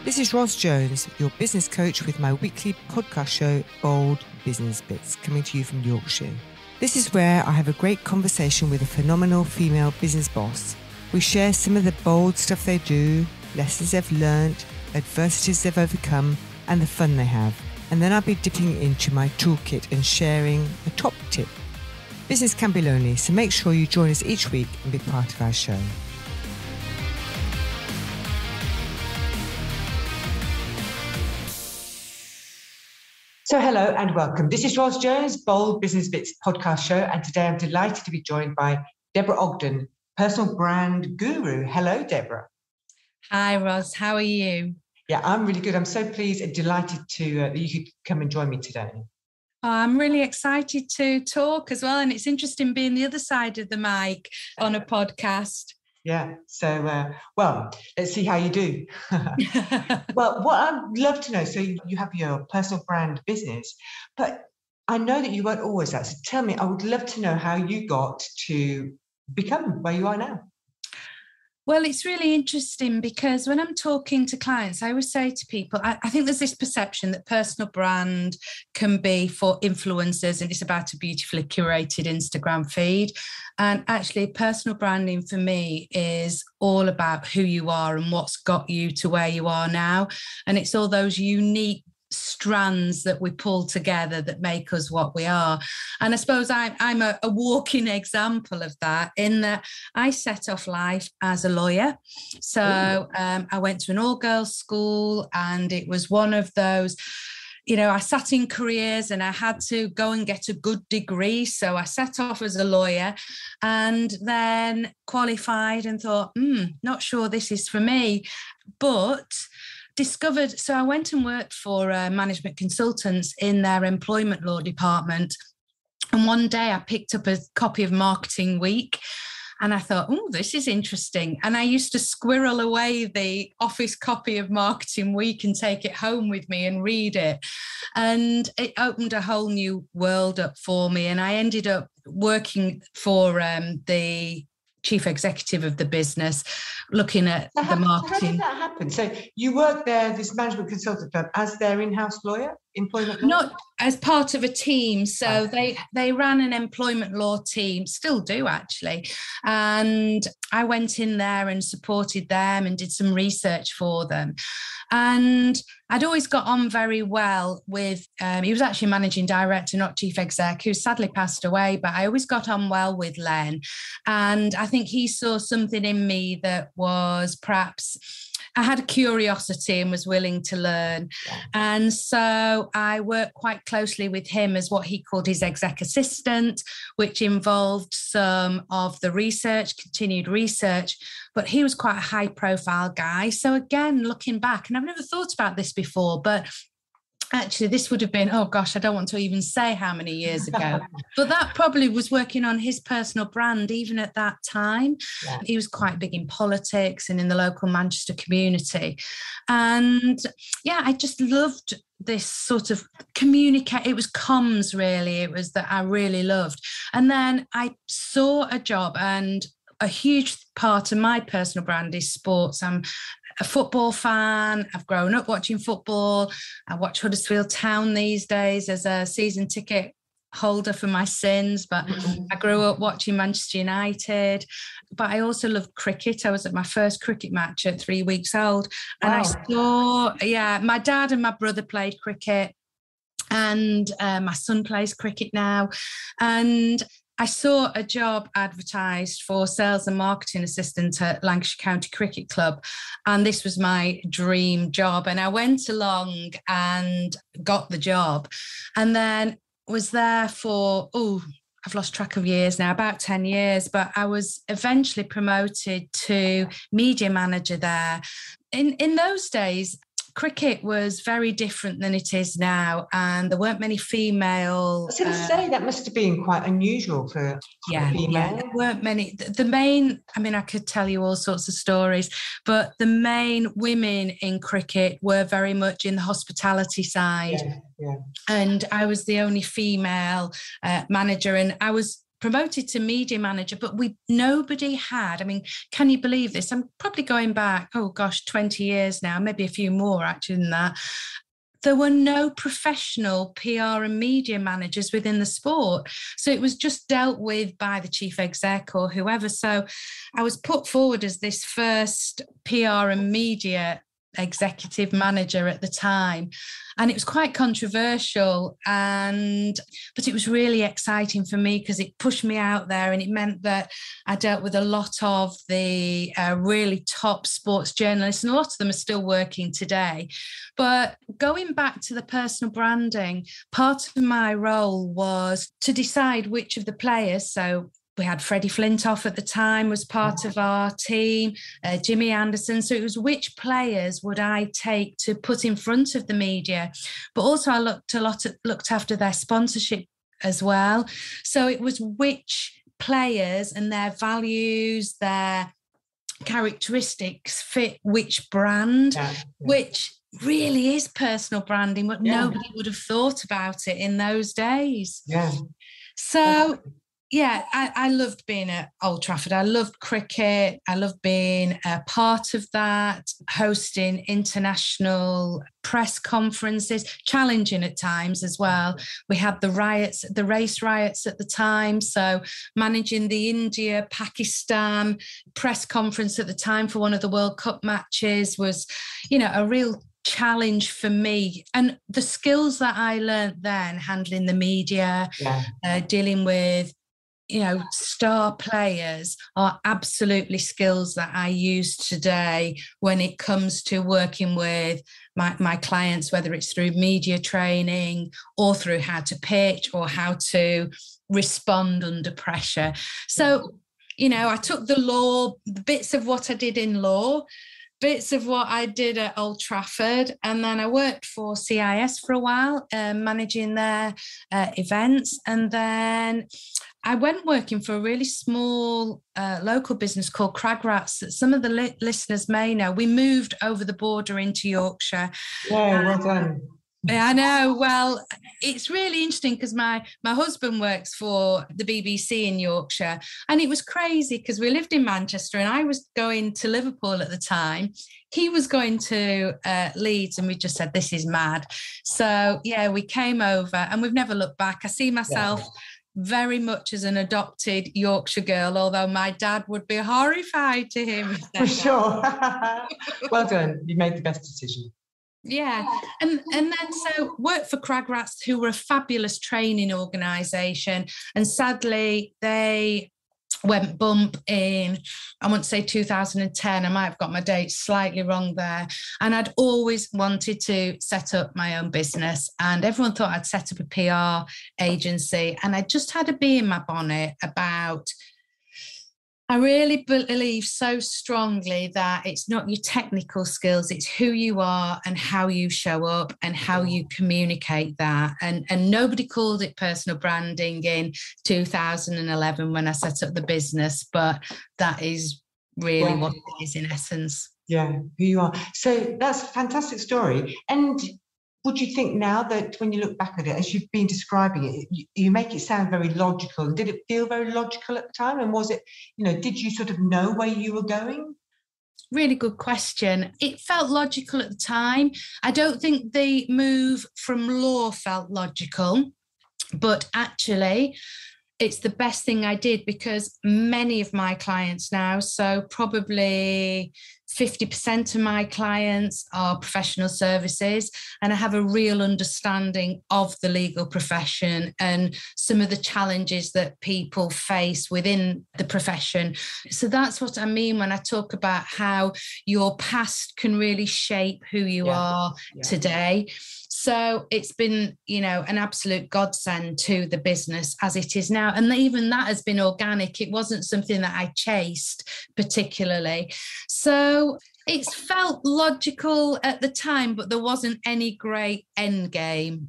This is Ros Jones, your business coach with my weekly podcast show, Bold Business Bits, coming to you from Yorkshire. This is where I have a great conversation with a phenomenal female business boss. We share some of the bold stuff they do, lessons they've learnt, adversities they've overcome, and the fun they have. And then I'll be dipping into my toolkit and sharing a top tip. Business can be lonely, so make sure you join us each week and be part of our show. So hello and welcome. This is Ros Jones, Bold Business Bits podcast show, and today I'm delighted to be joined by Deborah Ogden, personal brand guru. Hello, Deborah. Hi, Ros. How are you? Yeah, I'm really good. I'm so pleased and delighted that you could come and join me today. I'm really excited to talk as well, and it's interesting being the other side of the mic on a podcast. Yeah, so, let's see how you do. Well, what I'd love to know, so you have your personal brand business, but I know that you weren't always that. So tell me, I would love to know how you got to become where you are now. Well, it's really interesting because when I'm talking to clients, I always say to people, I think there's this perception that personal brand can be for influencers and it's about a beautifully curated Instagram feed. And actually, personal branding for me is all about who you are and what's got you to where you are now. And it's all those unique strands that we pull together that make us what we are. And I suppose I'm a walking example of that, in that I set off life as a lawyer. So I went to an all-girls school, and it was one of those, you know, I sat in careers and I had to go and get a good degree. So I set off as a lawyer and then qualified and thought, not sure this is for me. But discovered, so I went and worked for management consultants in their employment law department. And one day I picked up a copy of Marketing Week and I thought, this is interesting. And I used to squirrel away the office copy of Marketing Week and take it home with me and read it. And it opened a whole new world up for me. And I ended up working for the chief executive of the business, looking at the marketing. How did that happen? So you worked there, this management consultant firm, as their in-house lawyer, employment law? Not as part of a team. So they ran an employment law team, still do actually. And I went in there and supported them and did some research for them. And I'd always got on very well with, he was actually managing director, not chief exec, who sadly passed away, but I always got on well with Len. And I think he saw something in me that was perhaps, I had a curiosity and was willing to learn. Yeah. And so I worked quite closely with him as what he called his exec assistant, which involved some of the research, continued research, but he was quite a high profile guy. So again, looking back, and I've never thought about this before, but actually, this would have been, I don't want to even say how many years ago. But that probably was working on his personal brand even at that time. Yeah. He was quite big in politics and in the local Manchester community. And yeah, I just loved this sort of communicate. It was comms, really. It was that I really loved. And then I saw a job, and a huge part of my personal brand is sports. I'm a football fan. I've grown up watching football. I watch Huddersfield Town these days as a season ticket holder for my sins, but I grew up watching Manchester United. But I also love cricket. I was at my first cricket match at 3 weeks old. And I saw, my dad and my brother played cricket, and my son plays cricket now. And I saw a job advertised for sales and marketing assistant at Lancashire County Cricket Club, and this was my dream job. And I went along and got the job, and then was there for, I've lost track of years now, about 10 years, but I was eventually promoted to media manager there. In those days, cricket was very different than it is now, and there weren't many female. I was going to say that must have been quite unusual for female. Yeah, there weren't many. The main, I could tell you all sorts of stories, but the main women in cricket were very much in the hospitality side. Yeah. And I was the only female manager, and I was promoted to media manager, but nobody had, I mean, can you believe this? I'm probably going back, 20 years now, maybe a few more actually than that. There were no professional PR and media managers within the sport. So it was just dealt with by the chief exec or whoever. So I was put forward as this first PR and media executive manager at the time, and it was quite controversial, but it was really exciting for me because it pushed me out there, and it meant that I dealt with a lot of the really top sports journalists, and a lot of them are still working today. But going back to the personal branding, part of my role was to decide which of the players, so we had Freddie Flintoff at the time was part of our team, Jimmy Anderson. So it was which players would I take to put in front of the media, but also I looked after their sponsorship as well. So it was which players and their values, their characteristics fit which brand, which really is personal branding, but nobody would have thought about it in those days. So yeah, I loved being at Old Trafford. I loved cricket. I loved being a part of that, hosting international press conferences, challenging at times as well. We had the race riots at the time. So managing the India-Pakistan press conference at the time for one of the World Cup matches was, a real challenge for me. And the skills that I learned then, handling the media, dealing with star players, are absolutely skills that I use today when it comes to working with my clients, whether it's through media training or through how to pitch or how to respond under pressure. So, I took the law, bits of what I did in law, bits of what I did at Old Trafford, and then I worked for CIS for a while, managing their events, and then I went working for a really small local business called Crag Rats that some of the listeners may know. We moved over the border into Yorkshire. Yeah, well done. I know. Well, it's really interesting because my husband works for the BBC in Yorkshire, and it was crazy because we lived in Manchester and I was going to Liverpool at the time. He was going to Leeds, and we just said, this is mad. So, we came over and we've never looked back. I see myself very much as an adopted Yorkshire girl, although my dad would be horrified to hear me say For sure. Well done. You made the best decision. Yeah. And then so worked for Crag Rats, who were a fabulous training organisation. And sadly, they went bump in, I want to say 2010. I might have got my dates slightly wrong there. And I'd always wanted to set up my own business. And everyone thought I'd set up a PR agency. And I just had a bee in my bonnet about, I really believe so strongly that it's not your technical skills, it's who you are and how you show up and how you communicate that. And nobody called it personal branding in 2011 when I set up the business, but that is really what it is in essence. Yeah, who you are. So that's a fantastic story. And would you think now that when you look back at it, as you've been describing it, you make it sound very logical. Did it feel very logical at the time? And was it, did you sort of know where you were going? Really good question. It felt logical at the time. I don't think the move from law felt logical, but actually it's the best thing I did because many of my clients now, so probably 50% of my clients are professional services, and I have a real understanding of the legal profession and some of the challenges that people face within the profession. So that's what I mean when I talk about how your past can really shape who you are today. So it's been, an absolute godsend to the business as it is now. And even that has been organic. It wasn't something that I chased particularly. So it's felt logical at the time, but there wasn't any great end game.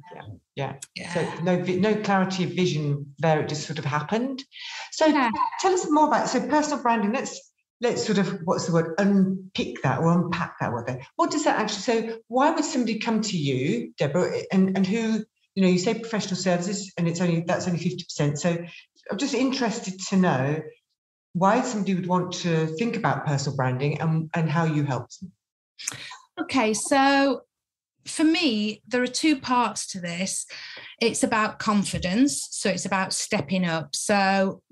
Yeah. So no clarity of vision there. It just sort of happened. So tell us more about so personal branding. Let's sort of, what's the word, unpick that or unpack that word there. What does that actually, so why would somebody come to you, Deborah, and who, you say professional services and that's only 50%. So I'm just interested to know why somebody would want to think about personal branding and how you help them. Okay, so for me, there are two parts to this. It's about confidence, so it's about stepping up. So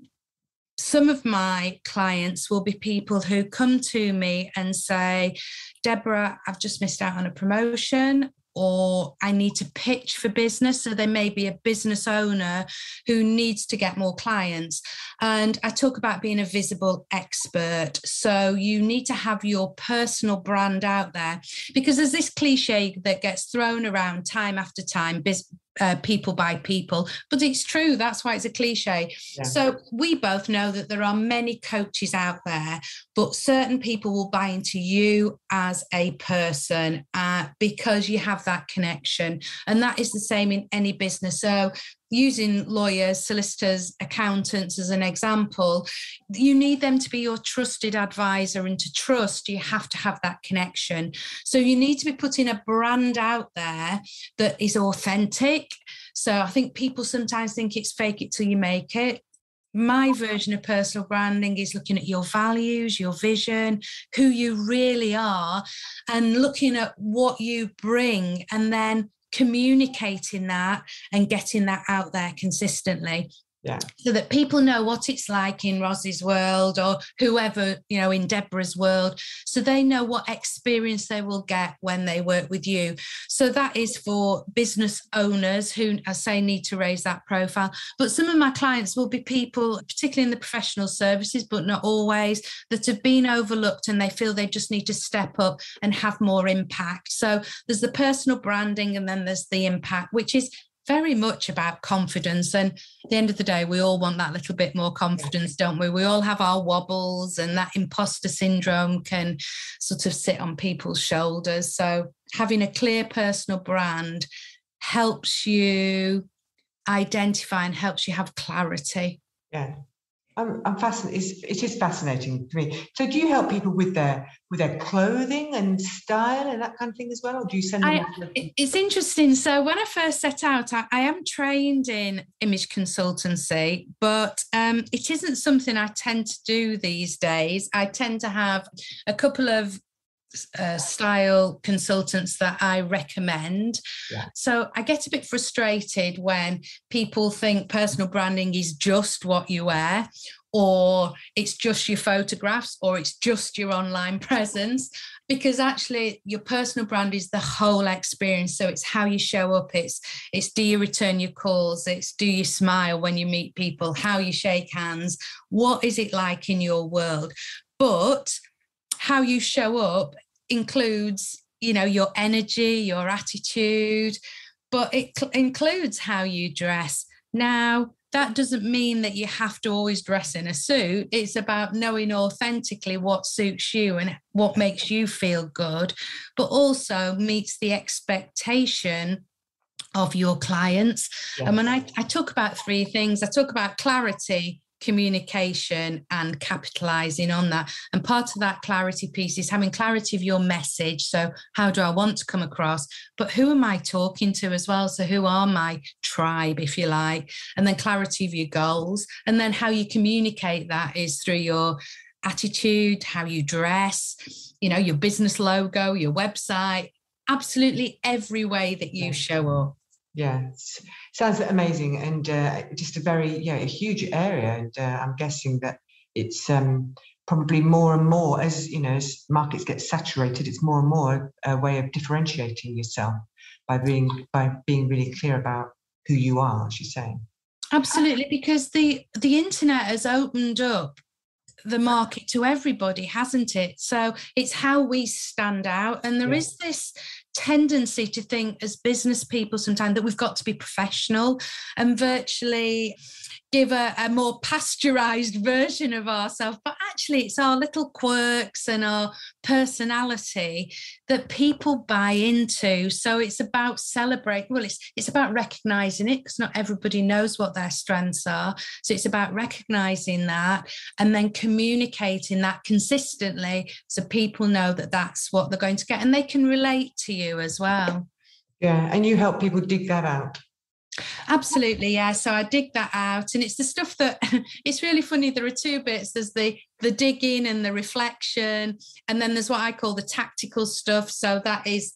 some of my clients will be people who come to me and say, Deborah, I've just missed out on a promotion, or I need to pitch for business. So they may be a business owner who needs to get more clients. And I talk about being a visible expert. So you need to have your personal brand out there, because there's this cliche that gets thrown around time after time, people by people, but it's true. That's why it's a cliche. Yeah. So we both know that there are many coaches out there, but certain people will buy into you as a person because you have that connection. And that is the same in any business. So using lawyers, solicitors, accountants as an example, you need them to be your trusted advisor, and to trust, you have to have that connection. So you need to be putting a brand out there that is authentic. So I think people sometimes think it's fake it till you make it. My version of personal branding is looking at your values, your vision, who you really are, and looking at what you bring, and then communicating that and getting that out there consistently. Yeah. So that people know what it's like in Rosie's world, or whoever, in Deborah's world, so they know what experience they will get when they work with you. So that is for business owners who, I say, need to raise that profile. But some of my clients will be people, particularly in the professional services, but not always, that have been overlooked and they feel they just need to step up and have more impact. So there's the personal branding, and then there's the impact, which is very much about confidence. And at the end of the day, we all want that little bit more confidence, don't we? We all have our wobbles, and that imposter syndrome can sort of sit on people's shoulders. So having a clear personal brand helps you identify and helps you have clarity. Yeah. I'm fascinated. It is fascinating to me. So, do you help people with their clothing and style and that kind of thing as well, or do you send them? It's interesting. So, when I first set out, I am trained in image consultancy, but it isn't something I tend to do these days. I tend to have a couple of style consultants that I recommend. Yeah. So I get a bit frustrated when people think personal branding is just what you wear, or it's just your photographs, or it's just your online presence, because actually your personal brand is the whole experience. So it's how you show up, it's do you return your calls, it's do you smile when you meet people, how you shake hands, what is it like in your world. But how you show up includes, your energy, your attitude, but it includes how you dress. Now, that doesn't mean that you have to always dress in a suit. It's about knowing authentically what suits you and what makes you feel good, but also meets the expectation of your clients. Yes. And when I talk about three things, I talk about clarity, communication, and capitalizing on that. And part of that clarity piece is having clarity of your message. So how do I want to come across? But who am I talking to as well? So who are my tribe, if you like? And then clarity of your goals. And then how you communicate that is through your attitude, how you dress, your business logo, your website, absolutely every way that you show up. Yeah, sounds amazing, and just a huge area. And I'm guessing that it's probably more and more as markets get saturated. It's more and more a way of differentiating yourself by being really clear about who you are, as you're saying. Absolutely, because the internet has opened up the market to everybody, hasn't it? So it's how we stand out, and there is this tendency to think as business people sometimes that we've got to be professional and virtually give a more pasteurized version of ourselves, but actually it's our little quirks and our personality that people buy into. So it's about celebrating. Well, it's about recognizing it, because not everybody knows what their strengths are. So it's about recognizing that and then communicating that consistently, so people know that that's what they're going to get, and they can relate to you as well. Yeah, and you help people dig that out. Absolutely, yeah. So I dig that out, and it's the stuff that it's really funny. There are two bits. There's the digging and the reflection, and then there's what I call the tactical stuff. So that is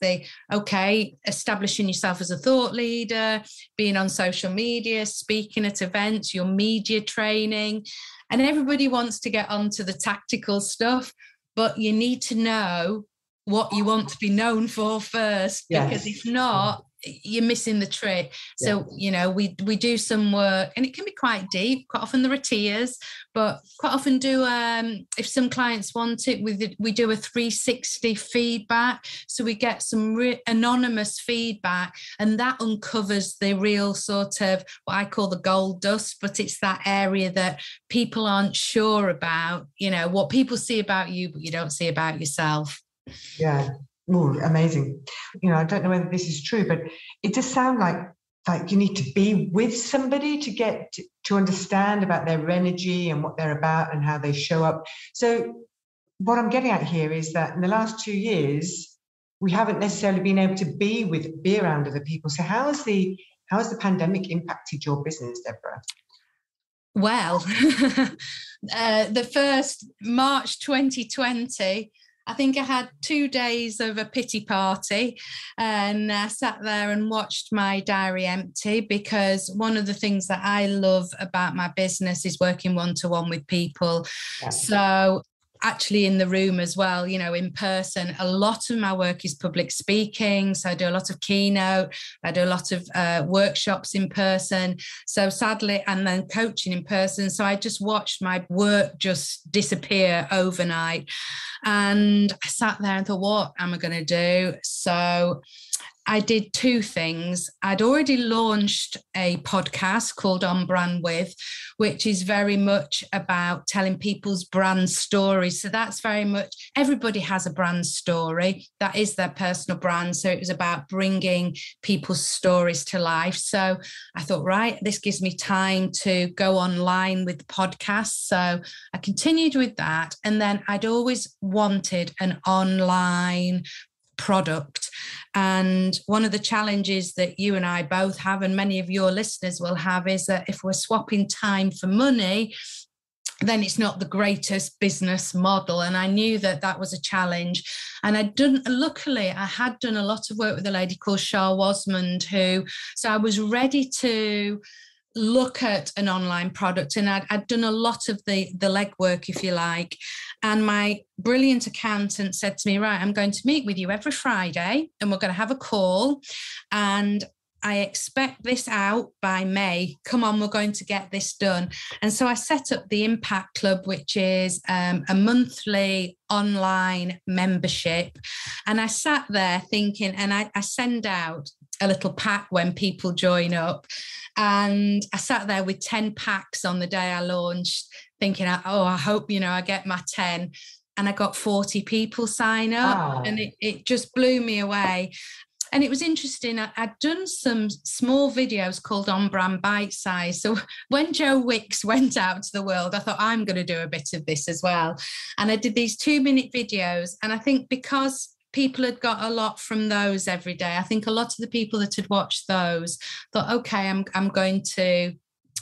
establishing yourself as a thought leader, being on social media, speaking at events, your media training, and everybody wants to get onto the tactical stuff, but you need to know what you want to be known for first, because if not, you're missing the trick. So, we do some work, and it can be quite deep. Quite often there are tears, but quite often if some clients want it, we do a 360 feedback. So we get some anonymous feedback, and that uncovers the real sort of what I call the gold dust, but it's that area that people aren't sure about, what people see about you, but you don't see about yourself. Yeah. Ooh, amazing. I don't know whether this is true, but it does sound like you need to be with somebody to get to understand about their energy and what they're about and how they show up. So what I'm getting at here is that in the last 2 years, we haven't necessarily been able to be around other people. So how has the pandemic impacted your business, Deborah? Well, the first March 2020, I think I had 2 days of a pity party, and I sat there and watched my diary empty, because one of the things that I love about my business is working one-to-one with people. Yeah. So actually in the room as well, in person, a lot of my work is public speaking. So I do a lot of keynote, I do a lot of workshops in person. So sadly, and then coaching in person. So I just watched my work just disappear overnight. And I sat there and thought, what am I going to do? So I did 2 things. I'd already launched a podcast called On Brand With, which is very much about telling people's brand stories. So that's very much, everybody has a brand story. That is their personal brand. So it was about bringing people's stories to life. So I thought, right, this gives me time to go online with the podcast. So I continued with that. And then I'd always wanted an online product. And one of the challenges that you and I both have, and many of your listeners will have, is that if we're swapping time for money, then it's not the greatest business model. And I knew that that was a challenge. And luckily, I had done a lot of work with a lady called Shah Wasmond, so I was ready to look at an online product, and I'd done a lot of the legwork, if you like. And my brilliant accountant said to me, right, I'm going to meet with you every Friday, and we're going to have a call, and I expect this out by May. Come on, we're going to get this done. And so I set up the Impact Club, which is a monthly online membership. And I sat there thinking, and I send out a little pack when people join up. And I sat there with 10 packs on the day I launched, thinking, I hope, I get my 10. And I got 40 people sign up. Wow. And it just blew me away. And it was interesting. I'd done some small videos called On Brand Bite Size. So when Joe Wicks went out to the world, I thought, I'm going to do a bit of this as well. And I did these 2-minute videos. And I think because people had got a lot from those every day, I think a lot of the people that had watched those thought, okay, I'm going to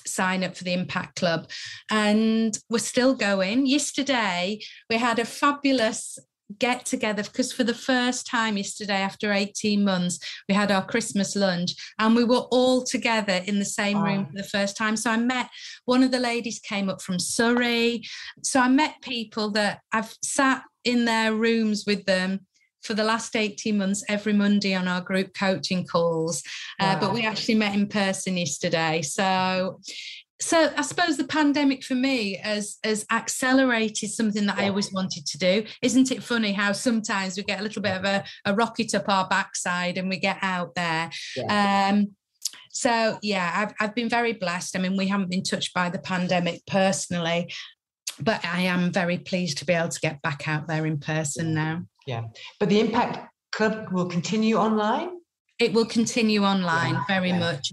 sign up for the Impact Club. And we're still going. Yesterday, we had a fabulous get together, because for the first time yesterday, after 18 months, we had our Christmas lunch, and we were all together in the same room for the first time. So I met one of the ladies, came up from Surrey. So I met people that I've sat in their rooms with them for the last 18 months, every Monday on our group coaching calls. Wow. But we actually met in person yesterday. So I suppose the pandemic for me has accelerated something that I always wanted to do. Isn't it funny how sometimes we get a little bit of a rocket up our backside and we get out there? Yeah. So, yeah, I've been very blessed. I mean, we haven't been touched by the pandemic personally, but I am very pleased to be able to get back out there in person now. Yeah. But the Impact Club will continue online? It will continue online very much.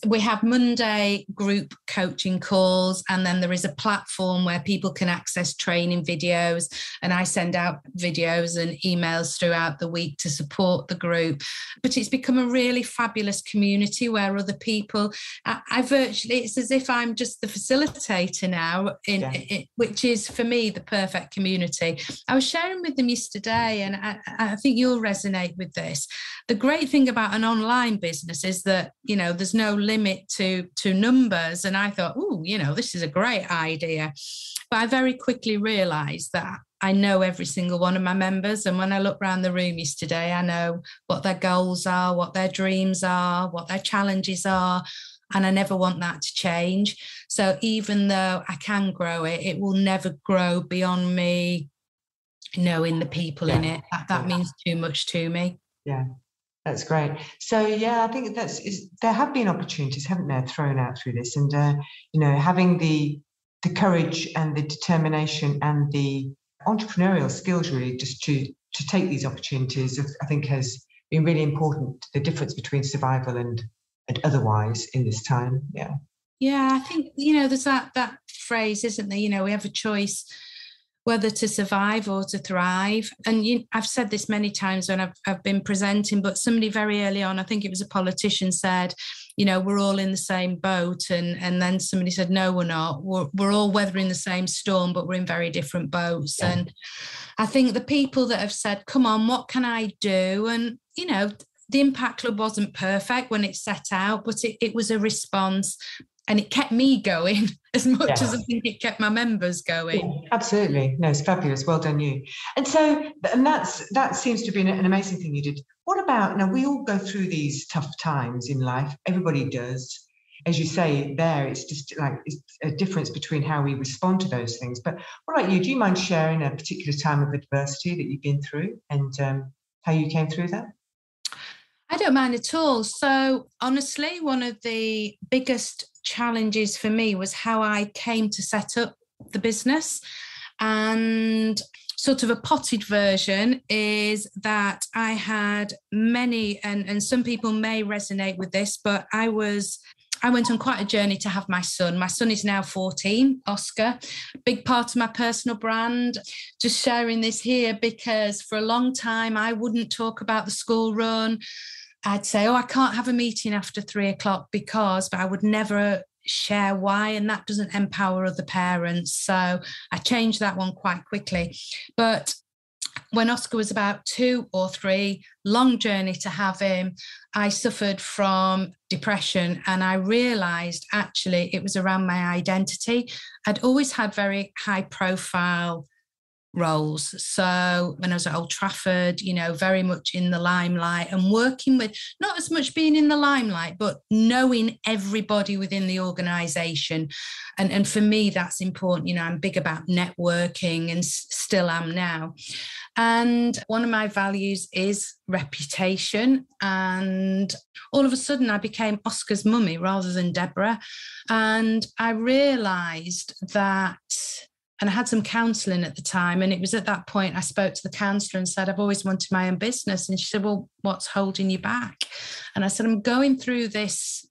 We have Monday group coaching calls, and then there is a platform where people can access training videos, and I send out videos and emails throughout the week to support the group. But it's become a really fabulous community where other people, it's as if I'm just the facilitator now, which is for me the perfect community. I was sharing with them yesterday, and I think you'll resonate with this. The great thing about an online business is that, there's no limit to numbers. And I thought, this is a great idea. But I very quickly realised that I know every single one of my members. And when I look around the room yesterday, I know what their goals are, what their dreams are, what their challenges are. And I never want that to change. So even though I can grow it, it will never grow beyond me knowing the people in it. That means too much to me. Yeah. That's great. So, I think there have been opportunities, haven't there, thrown out through this, and having the courage and the determination and the entrepreneurial skills, really, just to take these opportunities, I think has been really important. The difference between survival and otherwise in this time. Yeah, I think there's that phrase, isn't there? We have a choice whether to survive or to thrive. And I've said this many times when I've been presenting, but somebody very early on, I think it was a politician, said, we're all in the same boat. And then somebody said, no, we're not. We're all weathering the same storm, but we're in very different boats. Yeah. And I think the people that have said, come on, what can I do? And, the Impact Club wasn't perfect when it set out, but it was a response. And it kept me going as much as I think it kept my members going. Yeah, absolutely. No, it's fabulous. Well done, you. And so, that seems to be an amazing thing you did. What about, now we all go through these tough times in life. Everybody does. As you say there, it's just it's a difference between how we respond to those things. But what about you? Do you mind sharing a particular time of adversity that you've been through and how you came through that? I don't mind at all. So honestly, one of the biggest challenges for me was how I came to set up the business. And sort of a potted version is that I had many, and some people may resonate with this, but I went on quite a journey to have my son. My son is now 14, Oscar, big part of my personal brand. Just sharing this here because for a long time I wouldn't talk about the school run. I'd say, I can't have a meeting after 3:00 but I would never share why, and that doesn't empower other parents. So I changed that one quite quickly. But when Oscar was about 2 or 3, long journey to have him, I suffered from depression, and I realised actually it was around my identity. I'd always had very high profile roles. So when I was at Old Trafford, very much in the limelight and working with, not as much being in the limelight, but knowing everybody within the organisation. And for me, that's important. I'm big about networking and still am now. And one of my values is reputation. And all of a sudden I became Oscar's mummy rather than Deborah. And I realised that, and I had some counselling at the time. And it was at that point I spoke to the counsellor and said, I've always wanted my own business. And she said, well, what's holding you back? And I said, I'm going through this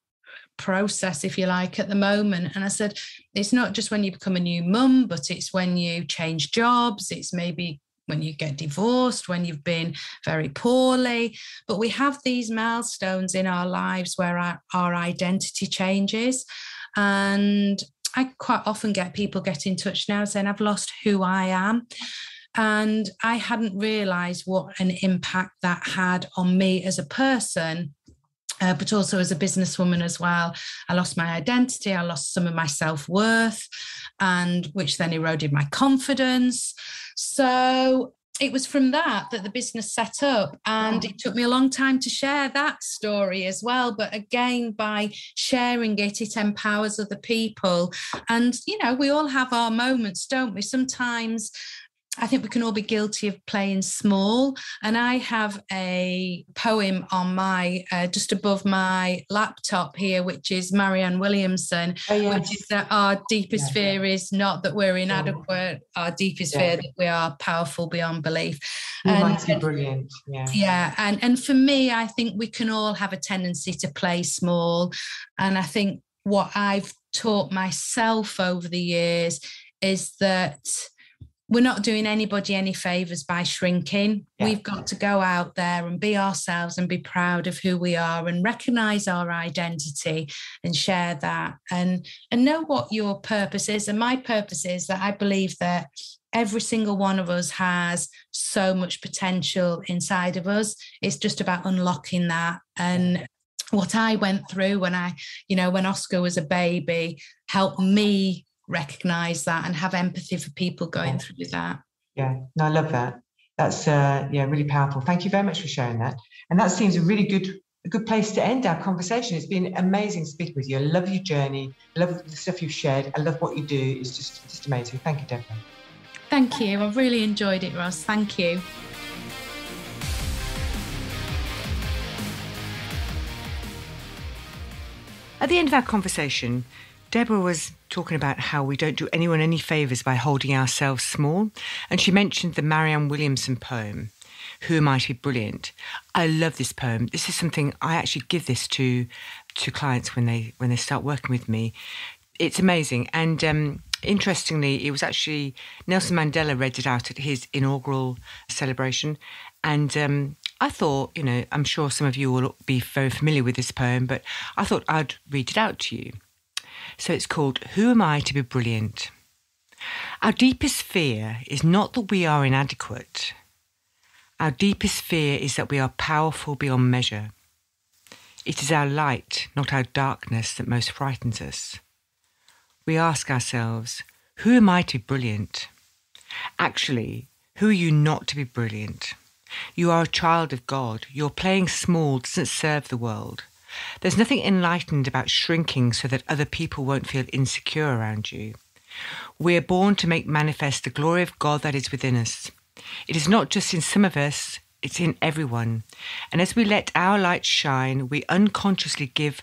process, if you like, at the moment. And I said, it's not just when you become a new mum, but it's when you change jobs. It's maybe when you get divorced, when you've been very poorly. But we have these milestones in our lives where our identity changes. And I quite often get people get in touch now saying, I've lost who I am. And I hadn't realised what an impact that had on me as a person, but also as a businesswoman as well. I lost my identity. I lost some of my self-worth, and which then eroded my confidence. So it was from that the business set up, and it took me a long time to share that story as well. But again, by sharing it, it empowers other people. And, we all have our moments, don't we? Sometimes I think we can all be guilty of playing small. And I have a poem on my, just above my laptop here, which is Marianne Williamson, which is that our deepest fear is not that we're inadequate. Our deepest fear that we are powerful beyond belief. You might be brilliant. Yeah. Yeah. And for me, I think we can all have a tendency to play small. And I think what I've taught myself over the years is that we're not doing anybody any favours by shrinking. Yeah. We've got to go out there and be ourselves and be proud of who we are and recognise our identity and share that and know what your purpose is. And my purpose is that I believe that every single one of us has so much potential inside of us. It's just about unlocking that. And what I went through when Oscar was a baby helped me recognize that and have empathy for people going through that. Yeah, no, I love that. That's really powerful. Thank you very much for sharing that. And that seems a really good place to end our conversation. It's been amazing speaking with you. I love your journey. I love the stuff you've shared. I love what you do. It's just amazing. Thank you, Deborah. Thank you. I've really enjoyed it, Ross. Thank you. At the end of our conversation, Deborah was talking about how we don't do anyone any favours by holding ourselves small. And she mentioned the Marianne Williamson poem, Who Am I to Be Brilliant? I love this poem. This is something I actually give this to clients when they start working with me. It's amazing. And interestingly, it was actually Nelson Mandela read it out at his inaugural celebration. And I thought, I'm sure some of you will be very familiar with this poem, but I thought I'd read it out to you. So it's called, Who Am I to Be Brilliant? Our deepest fear is not that we are inadequate. Our deepest fear is that we are powerful beyond measure. It is our light, not our darkness, that most frightens us. We ask ourselves, who am I to be brilliant? Actually, who are you not to be brilliant? You are a child of God. Your playing small doesn't serve the world. There's nothing enlightened about shrinking so that other people won't feel insecure around you. We are born to make manifest the glory of God that is within us. It is not just in some of us, it's in everyone. And as we let our light shine, we unconsciously give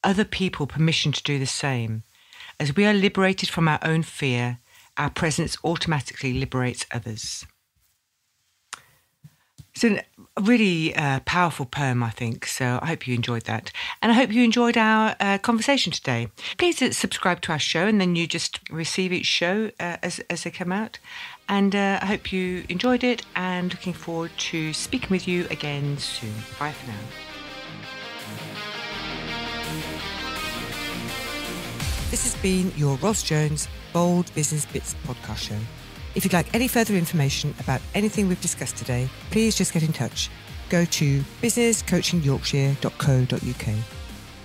other people permission to do the same. As we are liberated from our own fear, our presence automatically liberates others. It's a really powerful poem, I think, so I hope you enjoyed that. And I hope you enjoyed our conversation today. Please subscribe to our show and then you just receive each show as they come out. And I hope you enjoyed it and looking forward to speaking with you again soon. Bye for now. This has been your Ross Jones Bold Business Bits podcast show. If you'd like any further information about anything we've discussed today, please just get in touch. Go to businesscoachingyorkshire.co.uk.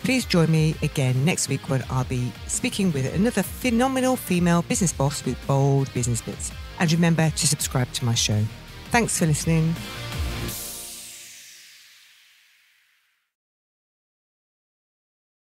Please join me again next week when I'll be speaking with another phenomenal female business boss with bold business bits. And remember to subscribe to my show. Thanks for listening.